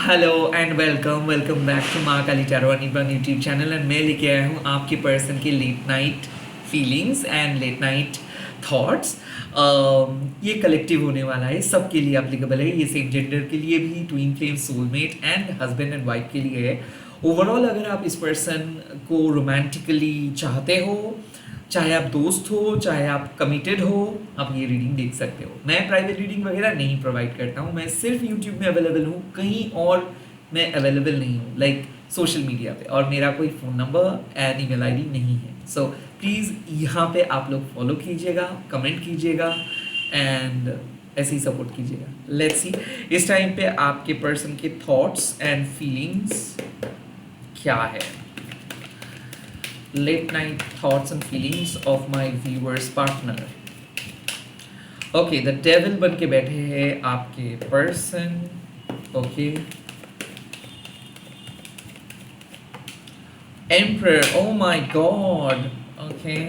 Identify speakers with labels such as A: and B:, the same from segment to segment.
A: Hello and welcome back to Maa Kali Charwani पर YouTube channel. And मैं लेके आया हूँ आपके पर्सन के late night feelings and late night thoughts. ये कलेक्टिव होने वाला है, सबके लिए एप्लीकेबल है। ये सेम जेंडर के लिए भी, twin flame, soulmate and husband and wife के लिए है। ओवरऑल अगर आप इस पर्सन को रोमांटिकली चाहते हो, चाहे आप दोस्त हो, चाहे आप कमिटेड हो, आप ये रीडिंग देख सकते हो। मैं प्राइवेट रीडिंग वगैरह नहीं प्रोवाइड करता हूँ, मैं सिर्फ यूट्यूब में अवेलेबल हूँ, कहीं और मैं अवेलेबल नहीं हूँ, लाइक सोशल मीडिया पे। और मेरा कोई phone number and email ID नहीं है। सो प्लीज़ यहाँ पे आप लोग फॉलो कीजिएगा, कमेंट कीजिएगा एंड ऐसे ही सपोर्ट कीजिएगा। लेट्स सी इस टाइम पे आपके पर्सन के थॉट्स एंड फीलिंग्स क्या है। Late night thoughts and feelings of my viewer's partner. Okay, the devil बन के बैठे हैं आपके person. Okay. Emperor, oh my god. Okay.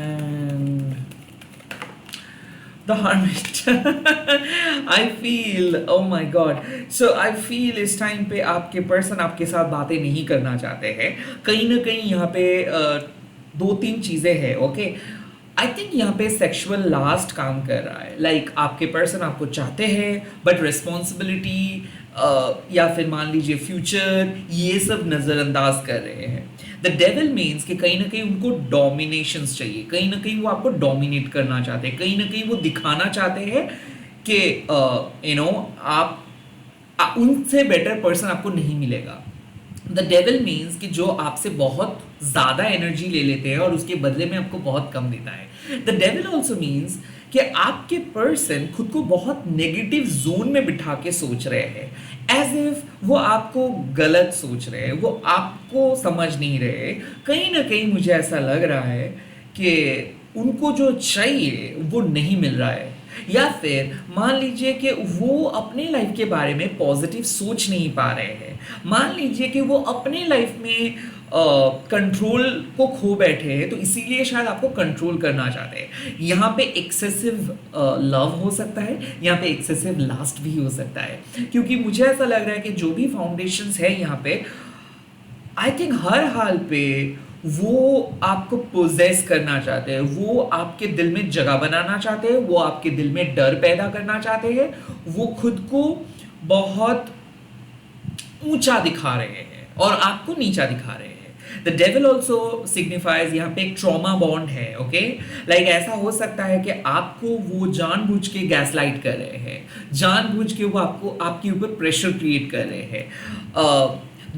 A: And the hermit. I feel, oh my god. So I feel इस time पे आपके person आपके साथ बातें नहीं करना चाहते हैं। कहीं ना कहीं यहाँ पे दो तीन चीज़ें हैं। ओके, आई थिंक यहाँ पे सेक्सुअल लास्ट काम कर रहा है। लाइक आपके पर्सन आपको चाहते हैं बट रिस्पॉन्सिबिलिटी या फिर मान लीजिए फ्यूचर, ये सब नज़रअंदाज कर रहे हैं। द डेविल मीन्स कि कहीं ना कहीं उनको डोमिनेशंस चाहिए, कहीं ना कहीं वो आपको डोमिनेट करना चाहते हैं, कहीं ना कहीं वो दिखाना चाहते हैं कि आप उनसे बेटर पर्सन आपको नहीं मिलेगा। द डेविल मीन्स कि जो आपसे बहुत ज़्यादा एनर्जी ले लेते हैं और उसके बदले में आपको बहुत कम देता है। द डेविल ऑल्सो मीन्स कि आपके पर्सन खुद को बहुत नेगेटिव जोन में बिठा के सोच रहे हैं, एज इफ वो आपको गलत सोच रहे हैं, वो आपको समझ नहीं रहे। कहीं ना कहीं मुझे ऐसा लग रहा है कि उनको जो चाहिए वो नहीं मिल रहा है, या फिर मान लीजिए कि वो अपने लाइफ के बारे में पॉजिटिव सोच नहीं पा रहे हैं। मान लीजिए कि वो अपने लाइफ में कंट्रोल को खो बैठे हैं, तो इसीलिए शायद आपको कंट्रोल करना चाहते हैं। यहाँ पे एक्सेसिव लव हो सकता है, यहाँ पे एक्सेसिव लास्ट भी हो सकता है, क्योंकि मुझे ऐसा लग रहा है कि जो भी फाउंडेशंस है यहाँ पे, आई थिंक हर हाल पे वो आपको पोजेस करना चाहते हैं, वो आपके दिल में जगह बनाना चाहते हैं, वो आपके दिल में डर पैदा करना चाहते हैं, वो खुद को बहुत ऊंचा दिखा रहे हैं और आपको नीचा दिखा रहे हैं। द डेविल ऑल्सो सिग्निफाइज, यहाँ पे एक ट्रॉमा बॉन्ड है। ओके, लाइक ऐसा हो सकता है कि आपको वो जानबूझ के गैसलाइट कर रहे हैं, जानबूझ के वो आपको आपके ऊपर प्रेशर क्रिएट कर रहे हैं।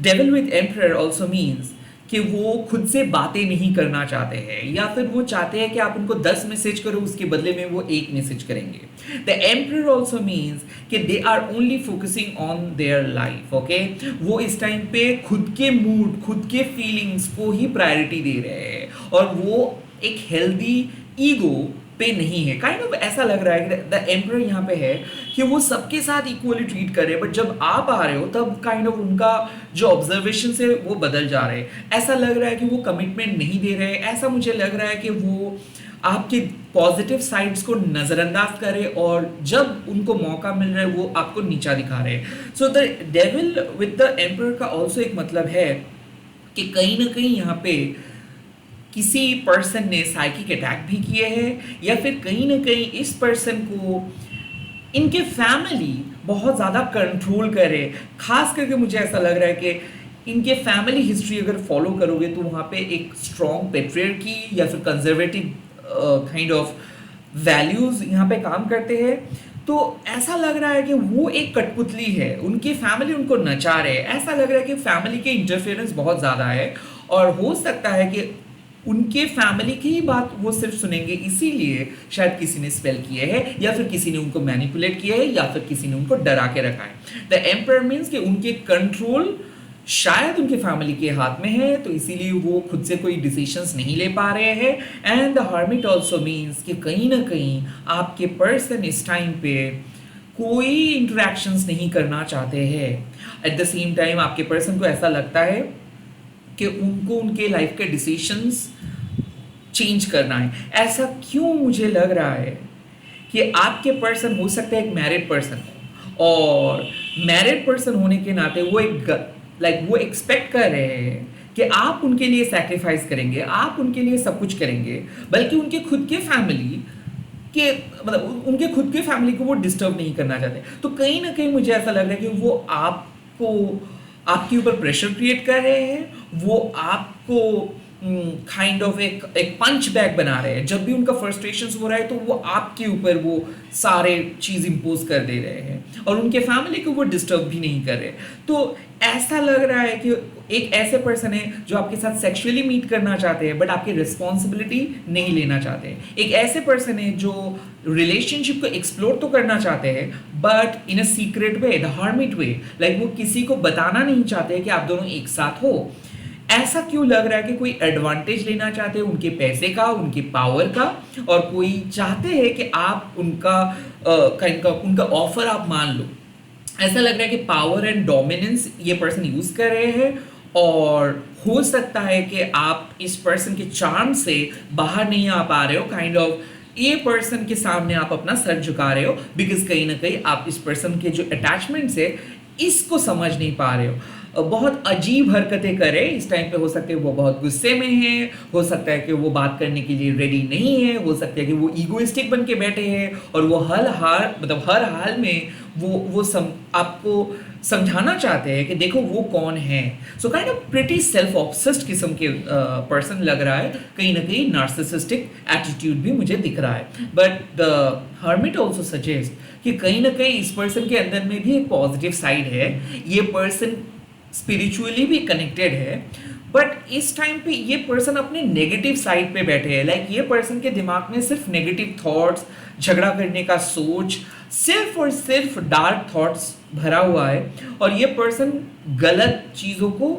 A: Devil with emperor also means कि वो खुद से बातें नहीं करना चाहते हैं, या फिर वो चाहते हैं कि आप उनको 10 मैसेज करो, उसके बदले में वो एक मैसेज करेंगे। द एम्परर ऑल्सो मीन्स कि they are only focusing on their life. Okay, वो इस टाइम पे खुद के मूड, खुद के फीलिंग्स को ही प्रायोरिटी दे रहे हैं, और वो एक हेल्दी ईगो पे नहीं है। काइंड ऑफ ऐसा लग रहा है कि द एम्परर यहाँ पे है कि वो सबके साथ इक्वली ट्रीट कर रहे हैं, बट जब आप आ रहे हो तब काइंड ऑफ उनका जो ऑब्जर्वेशन है वो बदल जा रहे हैं। ऐसा लग रहा है कि वो कमिटमेंट नहीं दे रहे हैं। ऐसा मुझे लग रहा है कि वो आपके पॉजिटिव साइड्स को नज़रअंदाज करे, और जब उनको मौका मिल रहा है वो आपको नीचा दिखा रहे हैं। So the devil with the emperor का ऑल्सो एक मतलब है कि कहीं ना कहीं यहाँ पे किसी पर्सन ने साइकिक अटैक भी किए हैं, या फिर कहीं ना कहीं इस पर्सन को इनके फैमिली बहुत ज़्यादा कंट्रोल करे। खास करके मुझे ऐसा लग रहा है कि इनके फैमिली हिस्ट्री अगर फॉलो करोगे तो वहाँ पे एक स्ट्रॉन्ग पेट्रियार्की या फिर कंजर्वेटिव काइंड ऑफ वैल्यूज़ यहाँ पे काम करते हैं। तो ऐसा लग रहा है कि वो एक कठपुतली है, उनकी फैमिली उनको नचा रहे हैं। ऐसा लग रहा है कि फैमिली के इंटरफेरेंस बहुत ज़्यादा है, और हो सकता है कि उनके फैमिली की ही बात वो सिर्फ सुनेंगे, इसीलिए शायद किसी ने स्पेल किए हैं, या फिर किसी ने उनको मैनिपुलेट किया है, या फिर किसी ने उनको डरा के रखा है। द एम्परर मीन्स कि उनके कंट्रोल शायद उनके फैमिली के हाथ में है, तो इसीलिए वो खुद से कोई डिसीजंस नहीं ले पा रहे हैं। And the hermit also means कि कहीं ना कहीं आपके पर्सन इस टाइम पे कोई इंटरेक्शंस नहीं करना चाहते हैं। एट द सेम टाइम आपके पर्सन को ऐसा लगता है कि उनको उनके लाइफ के डिसीजंस चेंज करना है। ऐसा क्यों मुझे लग रहा है कि आपके पर्सन हो सकता है एक मैरिड पर्सन हो, और मैरिड पर्सन होने के नाते वो वो एक्सपेक्ट कर रहे हैं कि आप उनके लिए सैक्रिफाइस करेंगे, आप उनके लिए सब कुछ करेंगे, बल्कि उनके खुद के फैमिली के मतलब उनके खुद के फैमिली को वो डिस्टर्ब नहीं करना चाहते। तो कहीं ना कहीं मुझे ऐसा लग रहा है कि वो आपको आपके ऊपर प्रेशर क्रिएट कर रहे हैं, वो आपको काइंड ऑफ एक पंच बैग बना रहे हैं। जब भी उनका फ्रस्ट्रेशन हो रहा है तो वो आपके ऊपर वो सारे चीज़ इम्पोज कर दे रहे हैं और उनके फैमिली को वो डिस्टर्ब भी नहीं कर रहे। तो ऐसा लग रहा है कि एक ऐसे पर्सन है जो आपके साथ सेक्सुअली मीट करना चाहते हैं बट आपकी रिस्पॉन्सिबिलिटी नहीं लेना चाहते। एक ऐसे पर्सन है जो रिलेशनशिप को एक्सप्लोर तो करना चाहते हैं but in a secret way, the hermit way, like वो किसी को बताना नहीं चाहते कि आप दोनों एक साथ हो। ऐसा क्यों लग रहा है कि कोई एडवांटेज लेना चाहते हैं उनके पैसे का, उनके पावर का, और कोई चाहते हैं कि आप उनका ऑफर आप मान लो। ऐसा लग रहा है कि पावर एंड डोमिनेंस ये पर्सन यूज कर रहे हैं और हो सकता है कि आप इस पर्सन के चार्म से बाहर नहीं आ पा रहे हो। काइंड ऑफ ये पर्सन के सामने आप अपना सर झुका रहे हो बिकॉज कहीं ना कहीं आप इस पर्सन के जो अटैचमेंट्स है इसको समझ नहीं पा रहे हो। बहुत अजीब हरकतें करे इस टाइम पे। हो सकता है वो बहुत गुस्से में है, हो सकता है कि वो बात करने के लिए रेडी नहीं है, हो सकता है कि वो ईगोइस्टिक बन के बैठे हैं और वो हर हाल में वो आपको समझाना चाहते हैं कि देखो वो कौन है। So kind of pretty self obsessed किस्म के पर्सन लग रहा है। कहीं ना कहीं नार्सिसिस्टिक एटीट्यूड भी मुझे दिख रहा है। But the hermit also suggest कि कहीं ना कहीं इस पर्सन के अंदर में भी एक पॉजिटिव साइड है। ये पर्सन स्पिरिचुअली भी कनेक्टेड है बट इस टाइम पे ये पर्सन अपने नेगेटिव साइड पे बैठे हैं। लाइक ये पर्सन के दिमाग में सिर्फ नेगेटिव थॉट्स, झगड़ा करने का सोच, सिर्फ और सिर्फ डार्क थॉट्स भरा हुआ है और ये पर्सन गलत चीज़ों को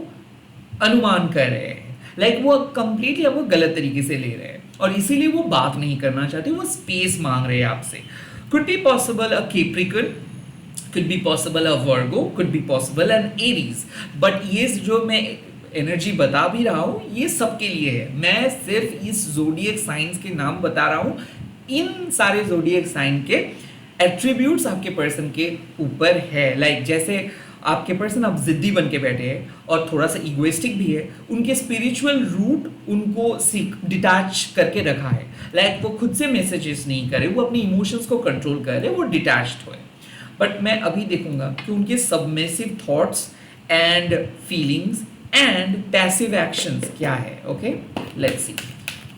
A: अनुमान कर रहे हैं। लाइक वो कंप्लीटली आपको गलत तरीके से ले रहे हैं और इसीलिए वो बात नहीं करना चाहते, वो स्पेस मांग रहे हैं आपसे। Could be possible a Capricorn, could be possible a Virgo, could be possible an Aries, but ये जो मैं एनर्जी बता भी रहा हूँ ये सबके लिए है। मैं सिर्फ इस जोडियक साइंस के नाम बता रहा हूँ। इन सारे जोडियक साइन के एट्रीब्यूट्स आपके पर्सन के ऊपर है। लाइक जैसे आपके पर्सन अब जिद्दी बन के बैठे हैं और थोड़ा सा इगोइस्टिक भी है, उनके स्पिरिचुअल रूट उनको डिटैच करके रखा है। लाइक वो खुद से मैसेजेस नहीं करे, वो अपने इमोशंस को कंट्रोल करे, वो डिटैच्ड हुए। बट मैं अभी देखूंगा कि उनके submissive thoughts and feelings and passive actions क्या है। ओके, लेट्स सी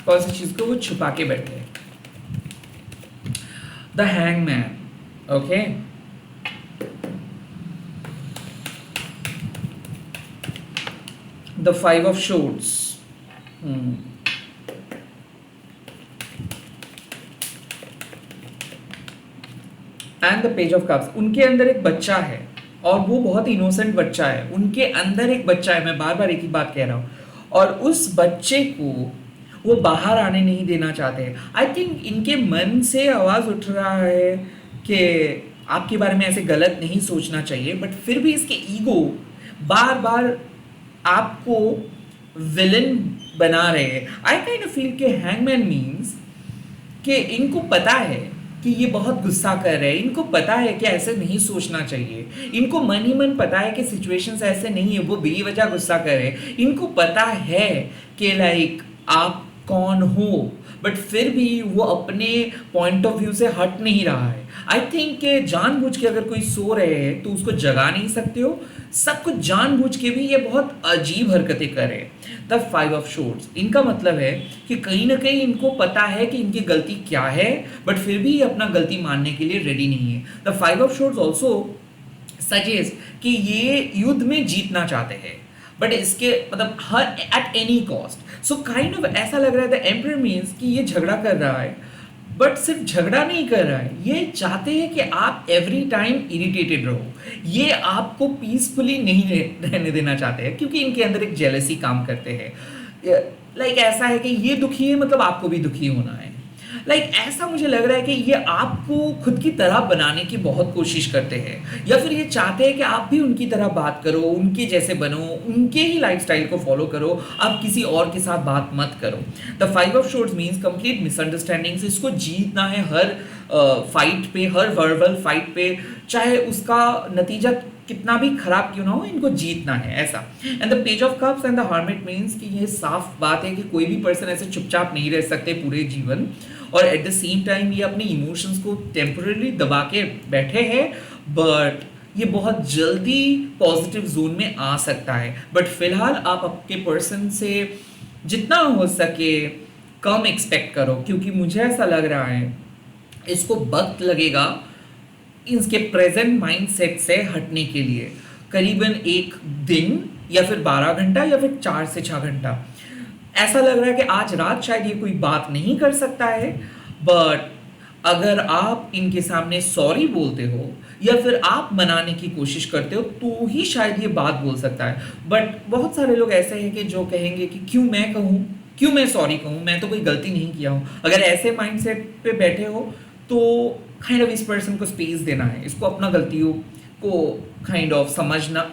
A: कौन सी चीज को वो छुपा के बैठे हैं। The hangman, okay, the five of swords, and the page of cups. उनके अंदर एक बच्चा है और वो बहुत इनोसेंट बच्चा है। उनके अंदर एक बच्चा है, मैं बार बार एक ही बात कह रहा हूँ, और उस बच्चे को वो बाहर आने नहीं देना चाहते। आई थिंक इनके मन से आवाज़ उठ रहा है कि आपके बारे में ऐसे गलत नहीं सोचना चाहिए, बट फिर भी इसके ईगो बार बार आपको विलन बना रहे हैं। आई काइंड ऑफ फील के हैंगमैन मीन्स कि इनको पता है कि ये बहुत गुस्सा कर रहे हैं, इनको पता है कि ऐसे नहीं सोचना चाहिए, इनको मन ही मन पता है कि सिचुएशंस ऐसे नहीं है, वो बेवजह गुस्सा कर रहे हैं। इनको पता है कि लाइक आप कौन हो, बट फिर भी वो अपने पॉइंट ऑफ व्यू से हट नहीं रहा है। आई थिंक कि जानबूझ के अगर कोई सो रहे हैं तो उसको जगा नहीं सकते हो। सब कुछ जानबूझ के भी ये बहुत अजीब हरकतें कर रहे हैं। द फाइव ऑफ शोर्ड्स, इनका मतलब है कि कहीं ना कहीं इनको पता है कि इनकी गलती क्या है, बट फिर भी ये अपना गलती मानने के लिए रेडी नहीं है। The five of swords also suggest कि ये युद्ध में जीतना चाहते हैं, बट इसके मतलब her at any cost. So kind of ऐसा लग रहा है द एम्परर मीन्स कि ये झगड़ा कर रहा है, बट सिर्फ झगड़ा नहीं कर रहा है, ये चाहते हैं कि आप एवरी टाइम इरिटेटेड रहो। ये आपको पीसफुली नहीं रहने देना चाहते हैं क्योंकि इनके अंदर एक जेलसी काम करते हैं। लाइक ऐसा है कि ये दुखी है मतलब आपको भी दुखी होना है। ऐसा मुझे लग रहा है कि ये आपको खुद की तरह बनाने की बहुत कोशिश करते हैं, या फिर ये चाहते हैं कि आप भी उनकी तरह बात करो, उनके जैसे बनो, उनके ही लाइफस्टाइल को फॉलो करो, आप किसी और के साथ बात मत करो। The five of swords means complete misunderstandings. इसको जीतना है हर फाइट पे, हर वर्बल फाइट पे, चाहे उसका नतीजा कितना भी खराब क्यों ना हो, इनको जीतना है ऐसा। And the page of cups and the hermit means कि ये साफ बात है कि कोई भी पर्सन ऐसे चुपचाप नहीं रह सकते पूरे जीवन, और एट द सेम टाइम ये अपने इमोशंस को टेम्पररी दबा के बैठे हैं, बट ये बहुत जल्दी पॉजिटिव जोन में आ सकता है। बट फिलहाल आप आपके पर्सन से जितना हो सके कम एक्सपेक्ट करो, क्योंकि मुझे ऐसा लग रहा है इसको वक्त लगेगा इसके प्रेजेंट माइंडसेट से हटने के लिए, करीबन 1 दिन या फिर 12 घंटा या फिर 4 से 6 घंटा। ऐसा लग रहा है कि आज रात शायद ये कोई बात नहीं कर सकता है, बट अगर आप इनके सामने सॉरी बोलते हो या फिर आप मनाने की कोशिश करते हो तो ही शायद ये बात बोल सकता है। बट बहुत सारे लोग ऐसे हैं कि जो कहेंगे कि क्यों मैं कहूँ, क्यों मैं सॉरी कहूँ, मैं तो कोई गलती नहीं किया हूँ। अगर ऐसे माइंडसेट पे बैठे हो तो काइंड ऑफ इस पर्सन को स्पेस देना है, इसको अपना गलतियों को काइंड ऑफ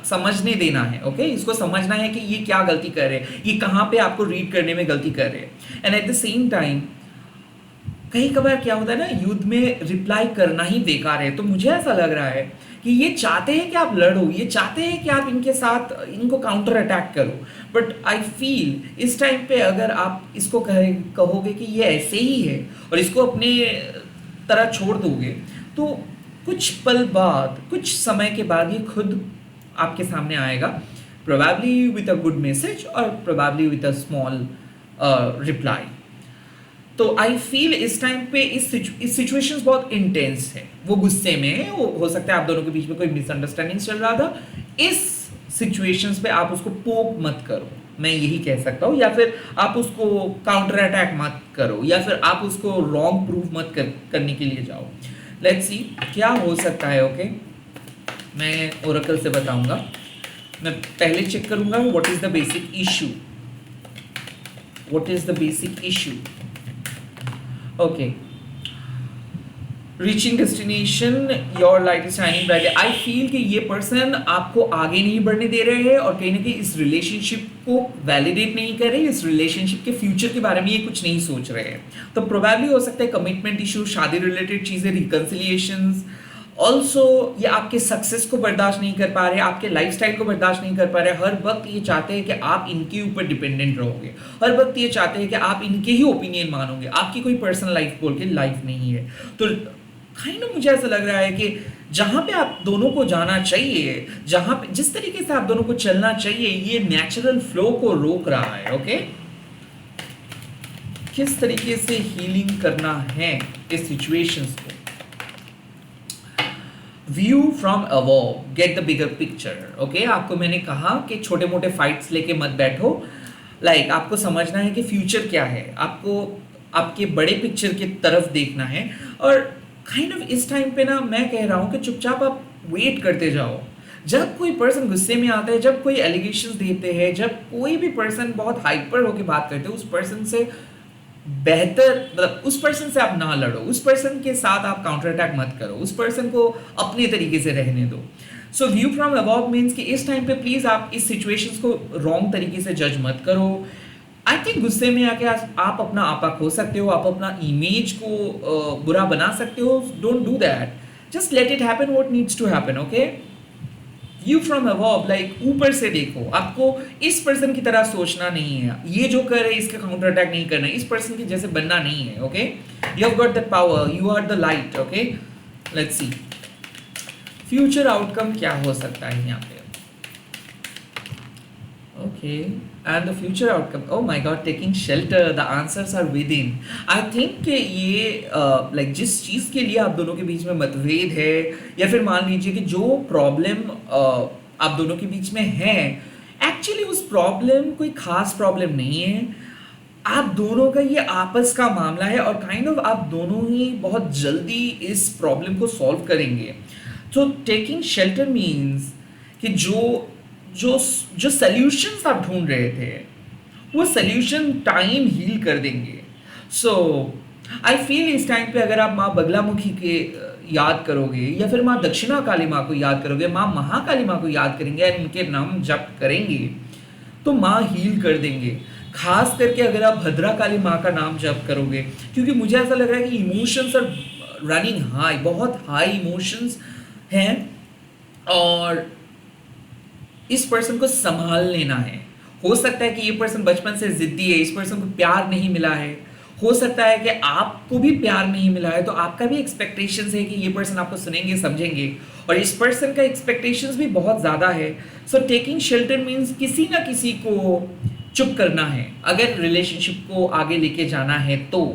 A: समझने देना है। ओके, इसको समझना है कि ये क्या गलती कर रहे हैं, ये कहाँ पे आपको रीड करने में गलती कर रहे हैं। And at the same time कई कबार क्या होता है ना, युद्ध में रिप्लाई करना ही बेकार है। तो मुझे ऐसा लग रहा है कि ये चाहते हैं कि आप लड़ो, ये चाहते हैं कि आप इनके साथ इनको काउंटर अटैक करो, बट आई फील इस टाइम पे अगर आप इसको कहोगे कि ये ऐसे ही है और इसको अपने तरह छोड़ दोगे, तो कुछ पल बाद, कुछ समय के बाद ये खुद आपके सामने आएगा, probably with a good message और probably with a small reply. तो आई फील इस टाइम पे इस सिचुएशंस बहुत इंटेंस है, वो गुस्से में है, वो हो सकता है आप दोनों के बीच में कोई मिसअंडरस्टैंडिंग चल रहा था। इस सिचुएशंस पे आप उसको पोक मत करो, मैं यही कह सकता हूँ, या फिर आप उसको काउंटर अटैक मत करो, या फिर आप उसको रॉन्ग प्रूव मत करने के लिए जाओ। लेट्स सी क्या हो सकता है। ओके, मैं ओरेकल से बताऊंगा। मैं पहले चेक करूंगा what is the basic issue, what is the basic issue. Okay, reaching destination, your light is shining brightly. I feel कि ये पर्सन आपको आगे नहीं बढ़ने दे रहे हैं और कहीं ना कहीं इस रिलेशनशिप को वैलिडेट नहीं कर रहे, इस रिलेशनशिप के फ्यूचर के बारे में ये कुछ नहीं सोच रहे हैं। तो प्रोबेबली हो सकता है कमिटमेंट इशू, शादी रिलेटेड चीज़ें, रिकन्सिलिएशंस। ऑल्सो ये आपके सक्सेस को बर्दाश्त नहीं कर पा रहे, आपके लाइफस्टाइल को बर्दाश्त नहीं कर पा रहे। हर वक्त ये चाहते हैं कि आप इनके ऊपर डिपेंडेंट रहोगे, हर वक्त ये चाहते हैं कि आप इनके ही ओपिनियन मानोगे, आपकी कोई पर्सनल लाइफ बोल के लाइफ नहीं है। तो काइंड ऑफ मुझे ऐसा लग रहा है कि जहाँ पे आप दोनों को जाना चाहिए, जहाँ पे जिस तरीके से आप दोनों को चलना चाहिए, ये नेचुरल फ्लो को रोक रहा है। ओके, किस तरीके से हीलिंग करना है इस सिचुएशंस को। View from above, get the bigger picture. Okay, आपको मैंने कहा कि छोटे मोटे फाइट्स लेके मत बैठो। आपको समझना है कि फ्यूचर क्या है, आपको आपके बड़े पिक्चर की तरफ देखना है। और काइंड ऑफ इस टाइम पे ना मैं कह रहा हूँ कि चुपचाप आप वेट करते जाओ। जब कोई पर्सन गुस्से में आता है, जब कोई एलिगेशंस देते हैं, जब कोई भी पर्सन बहुत हाइपर होकर बात करते हैं, उस पर्सन से बेहतर, मतलब उस पर्सन से आप ना लड़ो, उस पर्सन के साथ आप काउंटर अटैक मत करो, उस पर्सन को अपने तरीके से रहने दो। सो व्यू फ्रॉम अबव मीन्स कि इस टाइम पे प्लीज आप इस सिचुएशंस को रॉन्ग तरीके से जज मत करो। आई थिंक गुस्से में आके आप अपना आपा खो सकते हो, आप अपना इमेज को बुरा बना सकते हो। Don't do that, just let it happen what needs to happen. Okay, view from above, ऊपर से देखो, आपको इस पर्सन की तरह सोचना नहीं है, ये जो कर रहे हैं इसका काउंटर अटैक नहीं करना है, इस पर्सन के जैसे बनना नहीं है। Okay, you have got that power, you are the light. Okay, let's see future outcome क्या हो सकता है यहाँ पे। Okay, and the future outcome, oh my God, taking shelter, the answers are within. I think कि ये जिस चीज़ के लिए आप दोनों के बीच में मतभेद है, या फिर मान लीजिए कि जो प्रॉब्लम आप दोनों के बीच में है, एक्चुअली उस प्रॉब्लम कोई खास प्रॉब्लम नहीं है, आप दोनों का ये आपस का मामला है, और काइंड ऑफ आप दोनों ही बहुत जल्दी इस प्रॉब्लम को सॉल्व करेंगे। तो टेकिंग शेल्टर मीन्स कि जो जो जो सल्यूशंस आप ढूंढ रहे थे, वो सल्यूशन टाइम हील कर देंगे। सो आई फील इस टाइम पे अगर आप माँ बगलामुखी के याद करोगे या फिर माँ दक्षिणा काली माँ को याद करोगे, माँ महाकाली माँ को याद करेंगे और उनके नाम जप करेंगे तो माँ हील कर देंगे। खास करके अगर आप भद्रा काली माँ का नाम जप करोगे, क्योंकि मुझे ऐसा लग रहा है कि इमोशंस आर रनिंग हाई, बहुत हाई इमोशंस हैं और इस पर्सन को संभाल लेना है। हो सकता है कि ये पर्सन बचपन से जिद्दी है, इस पर्सन को प्यार नहीं मिला है, हो सकता है कि आपको भी प्यार नहीं मिला है, तो आपका भी एक्सपेक्टेशंस है कि ये पर्सन आपको सुनेंगे समझेंगे, और इस पर्सन का एक्सपेक्टेशंस भी बहुत ज़्यादा है। सो टेकिंग शेल्टर मीन्स किसी ना किसी को चुप करना है अगर रिलेशनशिप को आगे लेके जाना है, तो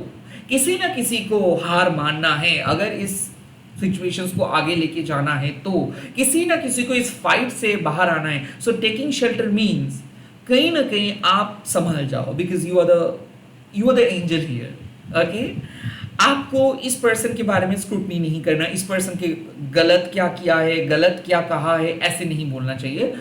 A: किसी ना किसी को हार मानना है अगर इस सिचुएशंस को आगे लेके जाना है, तो किसी ना किसी को इस फाइट से बाहर आना है। सो टेकिंग शेल्टर मीन्स कहीं ना कहीं आप संभल जाओ, because you are the angel here. Okay, आपको इस पर्सन के बारे में स्क्रूटनी नहीं करना, इस पर्सन के गलत क्या किया है, गलत क्या कहा है, ऐसे नहीं बोलना चाहिए।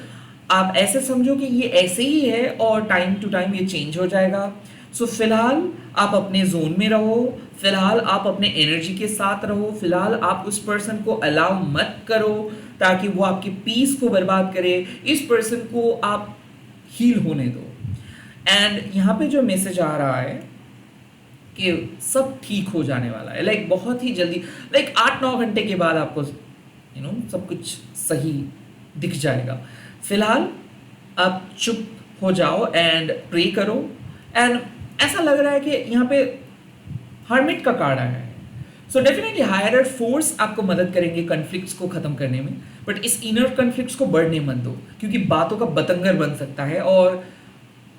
A: आप ऐसे समझो कि ये ऐसे ही है और टाइम टू टाइम ये चेंज हो जाएगा। सो फिलहाल आप अपने जोन में रहो, फिलहाल आप अपने एनर्जी के साथ रहो, फिलहाल आप उस पर्सन को अलाउ मत करो ताकि वो आपके पीस को बर्बाद करे। इस पर्सन को आप हील होने दो। एंड यहाँ पे जो मैसेज आ रहा है कि सब ठीक हो जाने वाला है, लाइक बहुत ही जल्दी, लाइक 8-9 घंटे के बाद आपको सब कुछ सही दिख जाएगा। फिलहाल आप चुप हो जाओ एंड प्रे करो। एंड ऐसा लग रहा है कि यहाँ पे हर्मिट का कार्ड आया है। सो डेफिनेटली हायर फोर्स आपको मदद करेंगे कॉन्फ्लिक्ट्स को खत्म करने में, बट इस इनर कॉन्फ्लिक्ट्स को बढ़ने मत दो, क्योंकि बातों का बतंगर बन सकता है और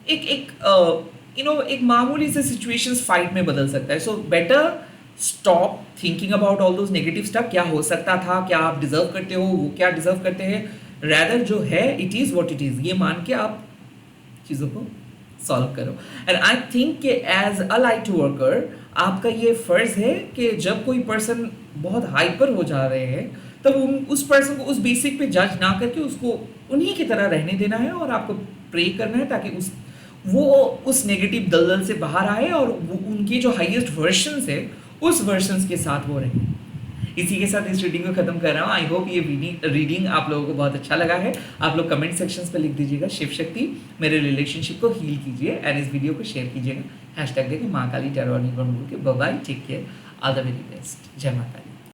A: एक मामूली से सिचुएशंस फाइट में बदल सकता है। So better stop thinking about all those negative stuff, क्या हो सकता था, क्या आप डिजर्व करते हो, वो क्या डिजर्व करते हैं। रैदर जो है it is what it is, ये मान के आप चीज़ों को सॉल्व करो। एंड आई थिंक कि एज अ लाइट वर्कर आपका ये फर्ज है कि जब कोई पर्सन बहुत हाइपर हो जा रहे हैं तब उस पर्सन को उस बेसिक पे जज ना करके उसको उन्हीं की तरह रहने देना है और आपको प्रे करना है ताकि वो उस नेगेटिव दलदल से बाहर आए और वो उनके जो हाईएस्ट वर्जन्स है उस वर्जन्स के साथ वो रहें। इसी के साथ इस रीडिंग को खत्म कर रहा हूँ। आई होप ये रीडिंग आप लोगों को बहुत अच्छा लगा है। आप लोग कमेंट सेक्शंस पे लिख दीजिएगा शिव शक्ति मेरे रिलेशनशिप को हील कीजिए, एंड इस वीडियो को शेयर कीजिएगा, हैशटैग देके माँ काली टैरो बोल के। Bye bye, take care, all the very best, जय माता दी।